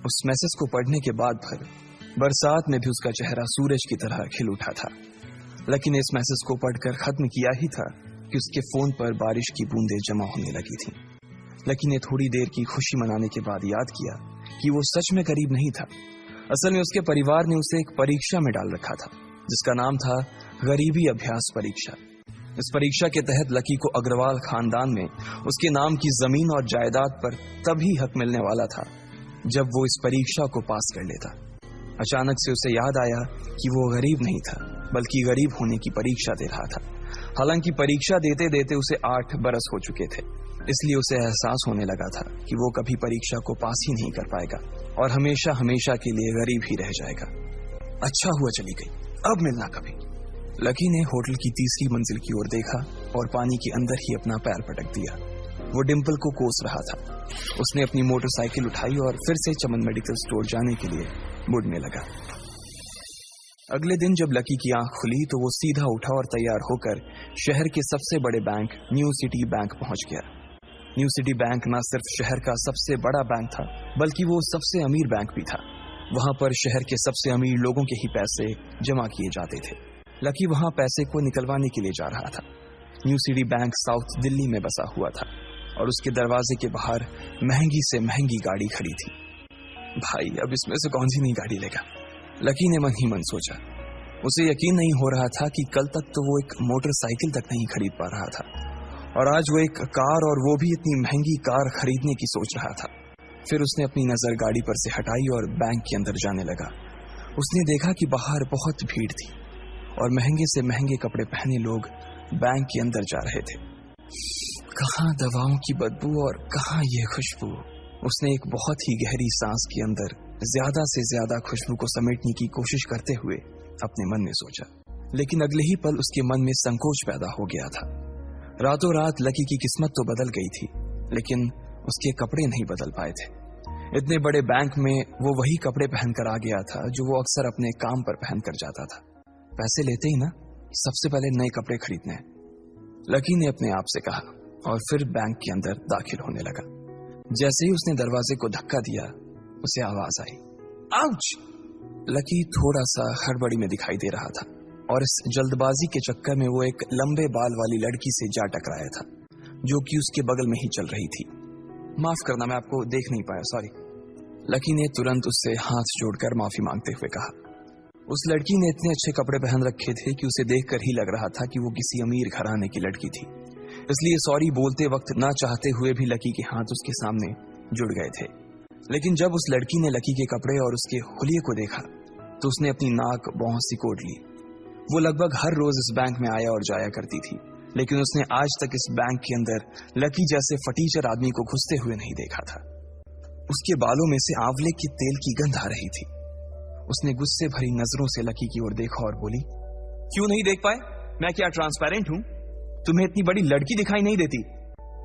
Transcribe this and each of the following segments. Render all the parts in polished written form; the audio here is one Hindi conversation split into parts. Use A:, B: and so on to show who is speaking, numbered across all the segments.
A: उस मैसेज को पढ़ने के बाद भर बरसात में भी उसका चेहरा सूरज की तरह खिल उठा था। लकी ने इस मैसेज को पढ़कर खत्म किया ही था कि उसके फोन पर बारिश की बूंदें जमा होने लगी थीं। लकी ने थोड़ी देर की खुशी मनाने के बाद याद किया कि वो सच में गरीब नहीं था। असल में उसके परिवार ने उसे एक परीक्षा में डाल रखा था जिसका नाम था गरीबी अभ्यास परीक्षा। इस परीक्षा के तहत लकी को अग्रवाल खानदान में उसके नाम की जमीन और जायदाद पर तभी हक मिलने वाला था जब वो इस परीक्षा को पास कर लेता। अचानक से उसे याद आया कि वो गरीब नहीं था बल्कि गरीब होने की परीक्षा दे रहा था। हालांकि परीक्षा देते देते उसे 8 बरस हो चुके थे, इसलिए उसे एहसास होने लगा था कि वो कभी परीक्षा को पास ही नहीं कर पाएगा और हमेशा हमेशा के लिए गरीब ही रह जाएगा। अच्छा हुआ चली गई, अब मिलना कभी। लकी ने होटल की तीसरी मंजिल की ओर देखा और पानी के अंदर ही अपना पैर पटक दिया। वो डिम्पल को कोस रहा था। उसने अपनी मोटरसाइकिल उठाई और फिर से चमन मेडिकल स्टोर जाने के लिए मुड़ने लगा। अगले दिन जब लकी की आंख खुली तो वो सीधा उठा और तैयार होकर शहर के सबसे बड़े बैंक न्यू सिटी बैंक पहुंच गया। न्यू सिटी बैंक न सिर्फ शहर का सबसे बड़ा बैंक था बल्कि वो सबसे अमीर बैंक भी था। वहां पर शहर के सबसे अमीर लोगों के ही पैसे जमा किए जाते थे। लकी वहां पैसे को निकलवाने के लिए जा रहा था। New city bank south Delhi में बसा हुआ था और उसके दरवाजे के बाहर महंगी से महंगी गाड़ी खड़ी थी। भाई, अब इसमें से कौन सी नई गाड़ी लेगा, लकी ने मन ही मन सोचा। उसे यकीन नहीं हो रहा था कि कल तक तो वो एक मोटरसाइकिल तक नहीं खरीद पा रहा था और आज वो एक कार, और वो भी इतनी महंगी कार खरीदने की सोच रहा था। फिर उसने अपनी नजर गाड़ी पर से हटाई और बैंक के अंदर जाने लगा। उसने देखा कि बाहर बहुत भीड़ थी और महंगे से महंगे कपड़े पहने लोग बैंक के अंदर जा रहे थे। कहाँ दवाओं की बदबू और कहाँ ये खुशबू। उसने एक बहुत ही गहरी सांस के अंदर ज्यादा से ज्यादा खुशबू को समेटने की कोशिश करते हुए अपने मन में सोचा, लेकिन अगले ही पल उसके मन में संकोच पैदा हो गया था। रातों रात लकी की किस्मत तो बदल गई थी, लेकिन उसके कपड़े नहीं बदल पाए थे। इतने बड़े बैंक में वो वही कपड़े पहनकर आ गया था जो वो अक्सर अपने काम पर पहनकर जाता था। पैसे लेते ही ना सबसे पहले नए कपड़े खरीदने हैं, लकी ने अपने आप से कहा और फिर बैंक के अंदर दाखिल होने लगा। जैसे ही उसने दरवाजे को धक्का दिया, उसे आवाज आई, आउच! लकी थोड़ा सा हड़बड़ी में दिखाई दे रहा था और इस जल्दबाजी के चक्कर में वो एक लंबे बाल वाली लड़की से जा टकराया था जो कि उसके बगल में ही चल रही थी। माफ करना, मैं आपको देख नहीं पाया, सॉरी। लकी ने तुरंत उससे हाथ जोड़कर माफी मांगते हुए कहा। उस लड़की ने इतने अच्छे कपड़े पहन रखे थे कि उसे देखकर ही लग रहा था कि वो किसी अमीर घराने की लड़की थी, इसलिए सॉरी बोलते वक्त ना चाहते हुए भी लकी के हाथ उसके सामने जुड़ गए थे। लेकिन जब उस लड़की ने लकी के कपड़े और उसके हुलिये को देखा तो उसने अपनी नाक भौं सिकोड़ ली। वो लगभग हर रोज इस बैंक में आया और जाया करती थी, लेकिन उसने आज तक इस बैंक के अंदर लकी जैसे फटीचर आदमी को घुसते हुए नहीं देखा था। उसके बालों में से आंवले के तेल की गंध आ रही थी। उसने गुस्से भरी नजरों से लकी की ओर देखा और बोली, क्यों नहीं देख पाए? मैं क्या ट्रांसपेरेंट हूं? तुम्हें इतनी बड़ी लड़की दिखाई नहीं देती?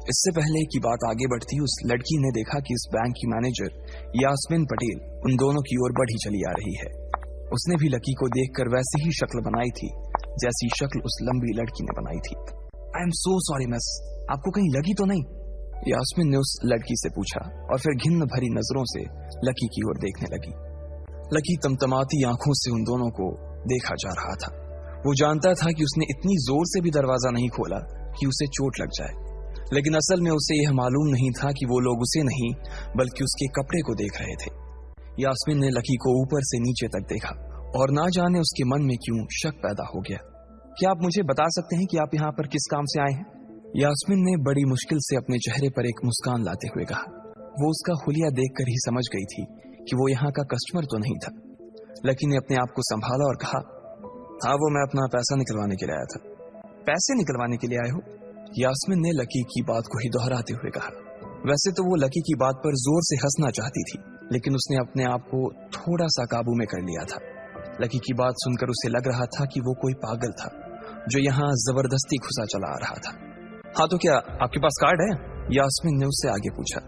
A: इससे पहले कि बात आगे बढ़ती, उस लड़की ने देखा कि इस बैंक की मैनेजर यास्मीन पटेल उन दोनों की ओर बढ़ी चली आ रही है। उसने भी लकी को देखकर वैसी ही शक्ल बनाई थी जैसी शक्ल उस लंबी लड़की ने बनाई थी। I am so sorry miss, आपको कहीं लगी तो नहीं? यास्मीन ने उस लड़की से पूछा और फिर घिन्न भरी नजरों से लकी की ओर देखने लगी। लकी तमतमाती आंखों से उन दोनों को देखा जा रहा था। वो जानता था कि उसने इतनी जोर से भी दरवाजा नहीं खोला कि उसे चोट लग जाए, लेकिन असल में उसे यह मालूम नहीं था कि वो लोग उसे नहीं बल्कि उसके कपड़े को देख रहे थे। यास्मीन ने लकी को ऊपर से नीचे तक देखा और ना जाने उसके मन में क्यों शक पैदा हो गया। क्या आप मुझे बता सकते हैं कि आप यहाँ पर किस काम से आए हैं? यास्मीन ने बड़ी मुश्किल से अपने चेहरे पर एक मुस्कान लाते हुए कहा। वो उसका हुलिया देखकर ही समझ गई थी कि वो यहाँ का कस्टमर तो नहीं था। लकी ने अपने आप को संभाला और कहा, हाँ, वो मैं अपना पैसा निकलवाने के लिए आया था। पैसे निकलवाने के लिए आए हो? यास्मीन ने लकी की बात को ही दोहराते हुए कहा। वैसे तो वो लकी की बात पर जोर से हंसना चाहती थी, लेकिन उसने अपने आप को थोड़ा सा काबू में कर लिया था। लकी की बात सुनकर उसे लग रहा था कि वो कोई पागल था जो यहाँ जबरदस्ती घुसा चला आ रहा था। हाँ, तो क्या आपके पास कार्ड है? यास्मीन ने उससे आगे पूछा।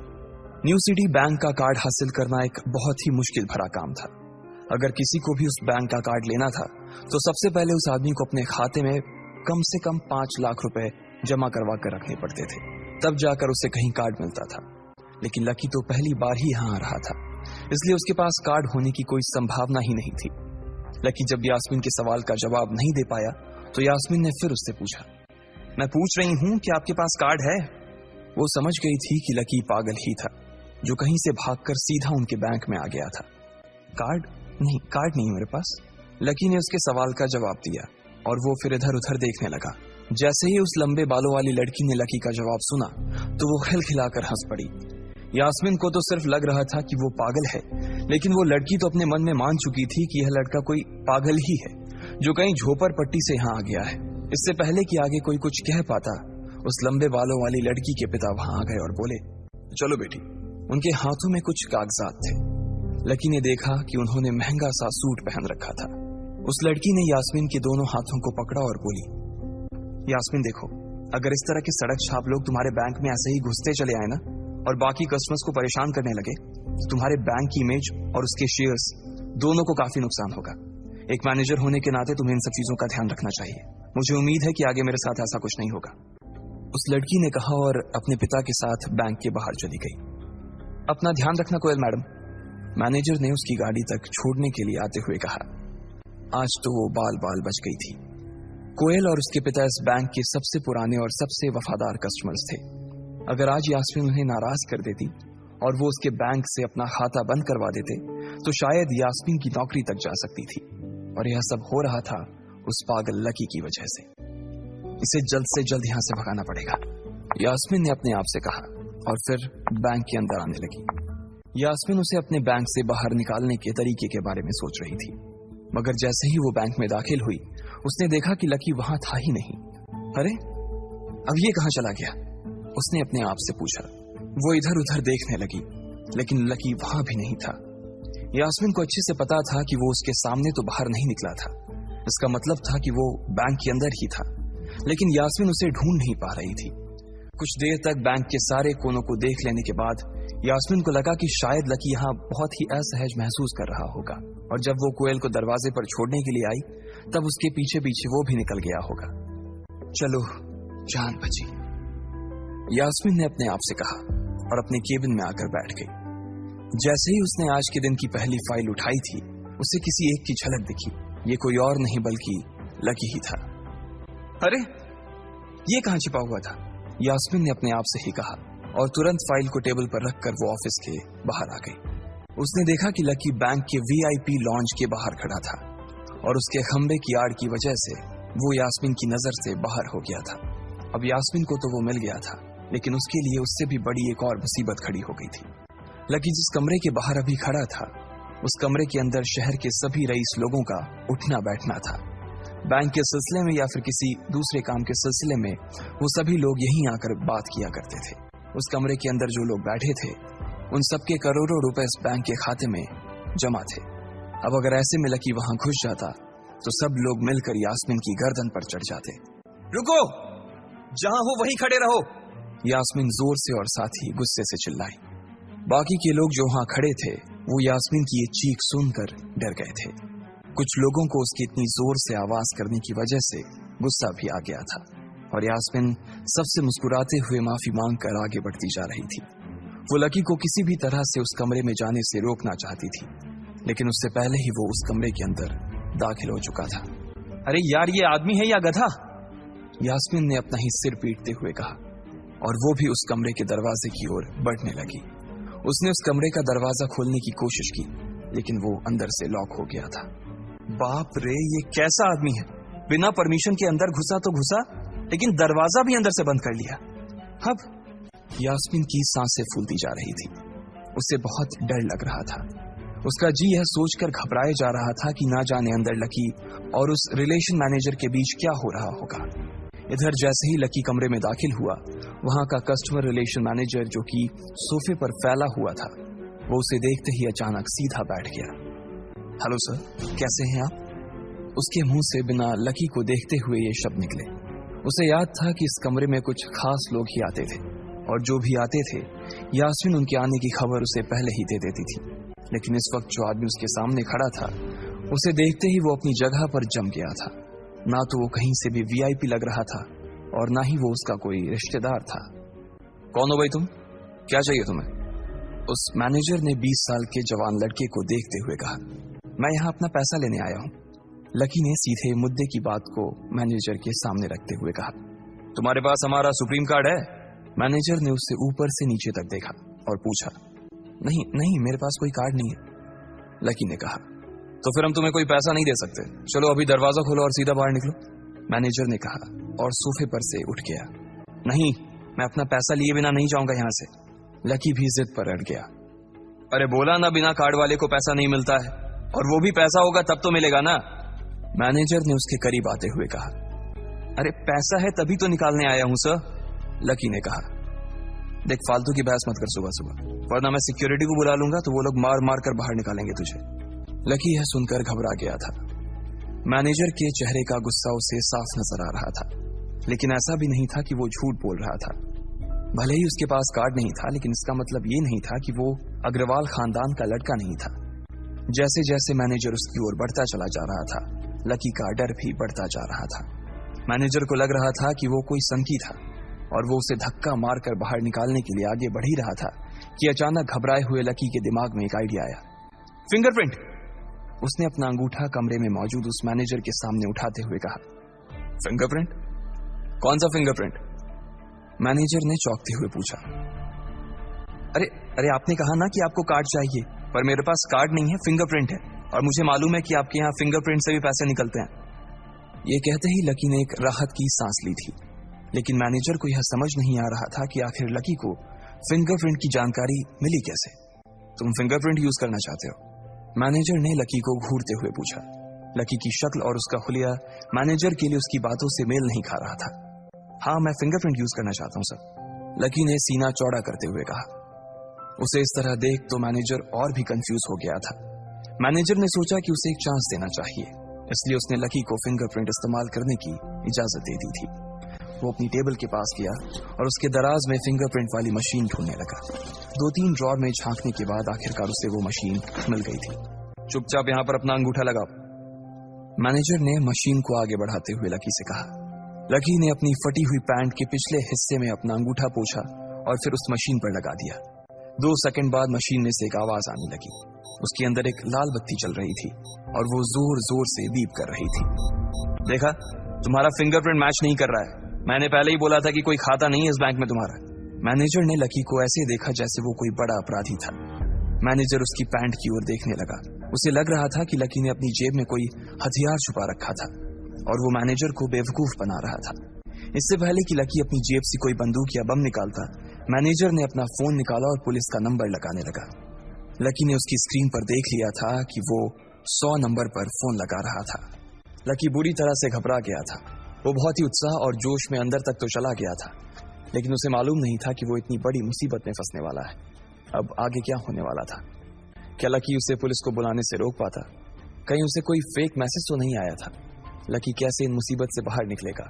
A: न्यू सिटी बैंक का कार्ड हासिल करना एक बहुत ही मुश्किल भरा काम था। अगर किसी को भी उस बैंक का कार्ड लेना था तो सबसे पहले उस आदमी को अपने खाते में कम से कम 5 लाख रुपए जमा करवा कर रखने पड़ते थे, तब जाकर उसे कहीं कार्ड मिलता था। लेकिन लकी तो पहली बार ही यहाँ आ रहा था इसलिए उसके पास कार्ड होने की कोई संभावना ही नहीं थी। लकी जब यास्मीन के सवाल का जवाब नहीं दे पाया तो यास्मीन ने फिर उससे पूछा, मैं पूछ रही हूं कि आपके पास कार्ड है? वो समझ गई थी कि लकी पागल ही था, जो कहीं से भागकर सीधा उनके बैंक में आ गया था। कार्ड नहीं मेरे पास। लकी ने उसके सवाल का जवाब दिया और वो फिर इधर उधर देखने लगा। जैसे ही उस लंबे बालों वाली लड़की ने लकी का जवाब सुना तो वो खिलखिलाकर हंस पड़ी। यास्मीन को तो सिर्फ लग रहा था कि वो पागल है, लेकिन वो लड़की तो अपने मन में मान चुकी थी कि यह लड़का कोई पागल ही है, जो कहीं झोपड़ पट्टी से यहाँ आ गया है। इससे पहले कि आगे कोई कुछ कह पाता, उस लंबे बालों वाली लड़की के पिता वहां आ गए और बोले, चलो बेटी। उनके हाथों में कुछ कागजात थे। लकी ने देखा कि उन्होंने महंगा सा सूट पहन रखा था। उस लड़की ने यास्मीन के दोनों हाथों को पकड़ा और बोली, यास्मीन देखो, अगर इस तरह के सड़क छाप लोग तुम्हारे बैंक में ऐसे ही घुसते चले आए ना और बाकी कस्टमर्स को परेशान करने लगे तो तुम्हारे बैंक की इमेज और उसके शेयर्स दोनों को काफी नुकसान होगा। एक मैनेजर होने के नाते तुम्हें इन सब चीजों का ध्यान रखना चाहिए। मुझे उम्मीद है कि आगे मेरे साथ ऐसा कुछ नहीं होगा। उस लड़की ने कहा और अपने पिता के साथ बैंक के बाहर चली गई। अपना ध्यान रखना कोयल मैडम, मैनेजर ने उसकी गाड़ी तक छोड़ने के लिए आते हुए कहा। आज तो वो बाल बाल बच गई थी। कोयल और उसके पिता इस बैंक के सबसे पुराने और सबसे वफादार कस्टमर्स थे। अगर आज यास्मीन उन्हें नाराज कर देती और वो उसके बैंक से अपना खाता बंद करवा देते तो शायद यास्मीन की नौकरी तक जा सकती थी। और यह सब हो रहा था उस पागल लकी की वजह से। इसे जल्द से जल्द यहां से भगाना पड़ेगा, यास्मीन ने अपने आप से कहा और फिर बैंक के अंदर आने लगी। यास्मीन उसे अपने बैंक से बाहर निकालने के तरीके के बारे में सोच रही थी, मगर जैसे ही वो बैंक में दाखिल हुई उसने देखा कि लकी वहां था ही नहीं। अरे अब ये कहां चला गया? उसने अपने आप से पूछा। वो इधर उधर देखने लगी, लेकिन लकी वहां भी नहीं था। यास्मीन को अच्छे से पता था कि वो उसके सामने तो बाहर नहीं निकला था। इसका मतलब था कि वो बैंक के अंदर ही था, लेकिन यास्मीन उसे ढूंढ नहीं पा रही थी। कुछ देर तक बैंक के सारे कोनों को देख लेने के बाद यास्मीन को लगा कि शायद लकी यहाँ बहुत ही असहज महसूस कर रहा होगा, और जब वो कोयल को दरवाजे पर छोड़ने के लिए आई तब उसके पीछे पीछे वो भी निकल गया होगा। चलो जान बची, यास्मीन ने अपने आप से कहा और अपने केबिन में आकर बैठ गई। जैसे ही उसने आज के दिन की पहली फाइल उठाई थी उसे किसी एक की झलक दिखी। ये कोई और नहीं बल्कि लकी ही था। अरे ये कहां छिपा हुआ था? यास्मीन ने अपने आप से ही कहा और तुरंत फाइल को टेबल पर रखकर वो ऑफिस के बाहर आ गई। उसने देखा कि लकी बैंक के वीआईपी लॉन्ज के बाहर खड़ा था और उसके खंबे की आड़ की वजह से वो यास्मीन की नजर से बाहर हो गया था। अब यास्मीन को तो वो मिल गया था, लेकिन उसके लिए उससे भी बड़ी एक और मुसीबत खड़ी हो गई थी। लकी जिस कमरे के बाहर अभी खड़ा था उस कमरे के अंदर शहर के सभी रईस लोगों का उठना बैठना था। बैंक के सिलसिले में या फिर किसी दूसरे काम के सिलसिले में वो सभी लोग यहीं आकर बात किया करते थे। उस कमरे के अंदर जो लोग बैठे थे उन सबके करोड़ों रुपए इस बैंक के खाते में जमा थे। अब अगर ऐसे में लकी वहां घुस जाता तो सब लोग मिलकर यास्मीन की गर्दन पर चढ़ जाते। रुको, जहां हो वहीं खड़े रहो, यास्मीन जोर से और साथ ही गुस्से से चिल्लाई। बाकी के लोग जो वहां खड़े थे वो यास्मीन की ये चीख सुनकर डर गए थे। कुछ लोगों को उसकी इतनी जोर से आवाज करने की वजह से गुस्सा भी आ गया था और यास्मीन सबसे मुस्कुराते हुए माफी मांगकर आगे बढ़ती जा रही थी। वो लकी को किसी भी तरह से उस कमरे में जाने से रोकना चाहती थी, लेकिन उससे पहले ही वो उस कमरे के अंदर दाखिल हो चुका था। अरे यार, ये आदमी है या गधा? यास्मीन ने अपना ही सिर पीटते हुए कहा और वो भी उस कमरे के दरवाजे की ओर बढ़ने लगी। उसने उस कमरे का दरवाजा खोलने की कोशिश की, लेकिन वो अंदर से लॉक हो गया था। बाप रे, ये कैसा आदमी है? बिना परमिशन के अंदर घुसा तो घुसा, लेकिन दरवाजा भी अंदर से बंद कर लिया। अब यास्मीन की सांसें फूलती जा रही थी। उसे बहुत डर लग रहा था। उसका जी यह सोचकर घबराए जा रहा था कि ना जाने अंदर लकी और उस रिलेशन मैनेजर के बीच क्या हो रहा होगा। इधर जैसे ही लकी कमरे में दाखिल हुआ, वहां का कस्टमर रिलेशन मैनेजर जो कि सोफे पर फैला हुआ था, वो उसे देखते ही अचानक सीधा बैठ गया। हेलो सर, कैसे हैं आप? उसके मुंह से बिना लकी को देखते हुए ये शब्द निकले। उसे याद था कि इस कमरे में कुछ खास लोग ही आते थे और जो भी आते थे यास्मीन उनके आने की खबर उसे पहले ही दे देती थी। लेकिन इस वक्त जो आदमी उसके सामने खड़ा था, उसे देखते ही वो अपनी जगह पर जम गया था। ना तो वो कहीं से भी वीआईपी लग रहा था और ना ही वो उसका कोई रिश्तेदार था। कौन हो भाई तुम? क्या चाहिए तुम्हें? उस मैनेजर ने 20 साल के जवान लड़के को देखते हुए कहा, मैं यहाँ अपना पैसा लेने आया हूँ। लकी ने सीधे मुद्दे की बात को मैनेजर के सामने रखते हुए कहा, तुम्हारे पास हमारा सुप्रीम कार्ड है? मैनेजर ने उससे ऊपर से नीचे तक देखा और पूछा, नहीं नहीं, मेरे पास कोई कार्ड नहीं है। लकी ने कहा, तो फिर हम तुम्हें कोई पैसा नहीं दे सकते। चलो अभी दरवाजा खोलो और सीधा बाहर निकलो। मैनेजर ने कहा और सोफे पर से उठ गया। नहीं, मैं अपना पैसा लिए बिना नहीं जाऊंगा यहां से। लकी भी जिद पर अड़ गया। अरे बोला ना, बिना कार्ड वाले को पैसा नहीं मिलता है, और वो भी पैसा होगा तब तो मिलेगा ना। मैनेजर ने उसके करीब आते हुए कहा, अरे पैसा है तभी तो निकालने आया हूं सर। लकी ने कहा, देख फालतू की बहस मत कर सुबह सुबह, वरना मैं सिक्योरिटी को बुला लूंगा तो वो लोग मार मार कर बाहर निकालेंगे तुझे। लकी यह सुनकर घबरा गया था। मैनेजर के चेहरे का गुस्सा उसे साफ नजर आ रहा था, लेकिन ऐसा भी नहीं था कि वो झूठ बोल रहा था। भले ही उसके पास कार्ड नहीं था, लेकिन इसका मतलब ये नहीं था कि वो अग्रवाल खानदान का लड़का नहीं था। जैसे जैसे मैनेजर उसकी ओर बढ़ता चला जा रहा था, लकी का डर भी बढ़ता जा रहा था। मैनेजर को लग रहा था कि वो कोई संकी था और वो उसे धक्का मारकर बाहर निकालने के लिए आगे बढ़ ही रहा था कि अचानक घबराए हुए लकी के दिमाग में एक आइडिया आया। फिंगरप्रिंट! उसने अपना अंगूठा कमरे में मौजूद उस मैनेजर के सामने उठाते हुए कहा। फिंगरप्रिंट? कौन सा फिंगरप्रिंट? मैनेजर ने चौंकते हुए पूछा। अरे अरे आपने कहा ना कि आपको कार्ड चाहिए, पर मेरे पास कार्ड नहीं है, फिंगरप्रिंट है, और मुझे मालूम है कि आपके यहाँ फिंगरप्रिंट से भी पैसे निकलते हैं। ये कहते ही लकी ने एक राहत की सांस ली थी, लेकिन मैनेजर को यह समझ नहीं आ रहा था कि आखिर लकी को फिंगरप्रिंट की जानकारी मिली कैसे। तुम फिंगरप्रिंट यूज करना चाहते हो? मैनेजर ने लकी को घूरते हुए पूछा। लकी की शक्ल और उसका हुलिया मैनेजर के लिए उसकी बातों से मेल नहीं खा रहा था। हाँ, मैं फिंगरप्रिंट यूज करना चाहता हूं सर, लकी ने सीना चौड़ा करते हुए कहा। उसे इस तरह देख तो मैनेजर और भी कंफ्यूज हो गया था। मैनेजर ने सोचा कि उसे एक चांस देना चाहिए, इसलिए उसने लकी को फिंगरप्रिंट इस्तेमाल करने की इजाजत दे दी थी। वो अपनी टेबल के पास गया और उसके दराज में फिंगरप्रिंट वाली मशीन ढूंढने लगा। 2-3 ड्रॉर में झांकने के बाद आखिरकार उसे वो मशीन मिल गई थी। चुपचाप यहाँ पर अपना अंगूठा लगाओ, मैनेजर ने मशीन को आगे बढ़ाते हुए लकी से कहा। लकी ने अपनी फटी हुई पैंट के पिछले हिस्से में अपना अंगूठा पोंछा और फिर उस मशीन पर लगा दिया। 2 सेकंड बाद मशीन में से एक आवाज आने लगी। उसके अंदर एक लाल बत्ती चल रही थी और वो जोर जोर से बीप कर रही थी। देखा, तुम्हारा फिंगरप्रिंट मैच नहीं कर रहा है। मैंने पहले ही बोला था कि कोई खाता नहीं है इस बैंक में तुम्हारा। मैनेजर ने लकी को ऐसे देखा जैसे वो कोई बड़ा अपराधी था। मैनेजर उसकी पैंट की ओर देखने लगा। उसे लग रहा था कि लकी ने अपनी जेब में कोई हथियार छुपा रखा था और वो मैनेजर को बेवकूफ बना रहा था। इससे पहले कि लकी अपनी जेब से कोई बंदूक या बम निकालता, मैनेजर ने अपना फोन निकाला और पुलिस का नंबर लगाने लगा। लकी ने उसकी स्क्रीन पर देख लिया था कि वो 100 नंबर पर फोन लगा रहा था। लकी बुरी तरह से घबरा गया था। वो बहुत ही उत्साह और जोश में अंदर तक तो चला गया था, लेकिन उसे मालूम नहीं था कि वो इतनी बड़ी मुसीबत में फंसने वाला है। अब आगे क्या होने वाला था? क्या लकी उसे पुलिस को बुलाने से रोक पाता? कहीं उसे कोई फेक मैसेज तो नहीं आया था? लकी कैसे इन मुसीबत से बाहर निकलेगा?